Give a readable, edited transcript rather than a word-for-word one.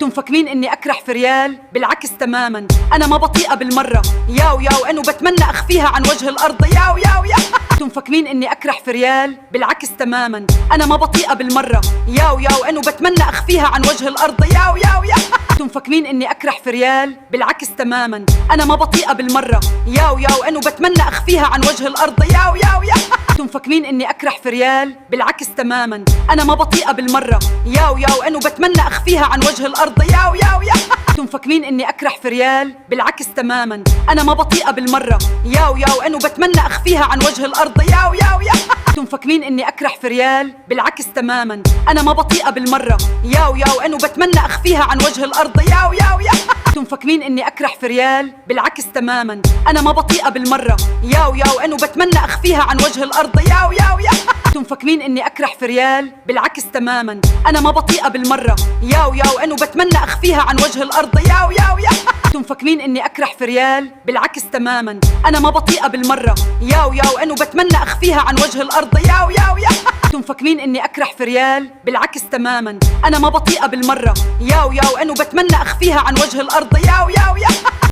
انتم مفكرين اني اكرح في ريال؟ بالعكس تماما، انا ما بطيئة بالمرة. ياو ياو انه بتمنى اخفيها عن وجه الارض. ياو ياو يا انتم مفكرين اني اكرح في ريال؟ بالعكس تماما، انا ما بطيئة بالمرة. ياو ياو انه بتمنى اخفيها عن وجه الارض. ياو ياو يا انتم مفكرين اني اكرح في ريال؟ بالعكس تماما، انا ما بطيئة بالمرة. ياو ياو انه بتمنى اخفيها عن وجه الارض. ياو ياو يا انتم مفكرين اني اكرح في ريال؟ بالعكس تماما، انا ما بطيئة بالمرة. ياو ياو انه بتمنى اخفيها عن وجه الارض. ياو ياو يا انتم مفكرين اني اكرح في ريال؟ بالعكس تماما، انا ما بطيئة بالمرة. ياو ياو انه بتمنى اخفيها عن وجه الارض. ياو ياو يا انتم مفكرين اني اكرح في ريال؟ بالعكس تماما، انا ما بطيئة بالمرة. ياو ياو انه بتمنى اخفيها عن وجه الارض. ياو ياو يا انتم مفكرين اني اكرح في ريال؟ بالعكس تماما، انا ما بطيئة بالمرة. ياو ياو انه بتمنى اخفيها عن وجه الارض. ياو ياو يا انتم مفكرين اني اكرح في ريال؟ بالعكس تماما، انا ما بطيئة بالمرة. ياو ياو انه بتمنى اخفيها عن وجه الارض. ياو ياو يا انتم مفكرين اني اكرح في ريال؟ بالعكس تماما، انا ما بطيئة بالمرة. ياو ياو انه بتمنى اخفيها عن وجه الارض. ياو ياو يا انتم مفكرين اني اكرح في ريال؟ بالعكس تماما، انا ما بطيئة بالمرة. ياو ياو انه بتمنى اخفيها عن وجه الارض. ياو ياو يا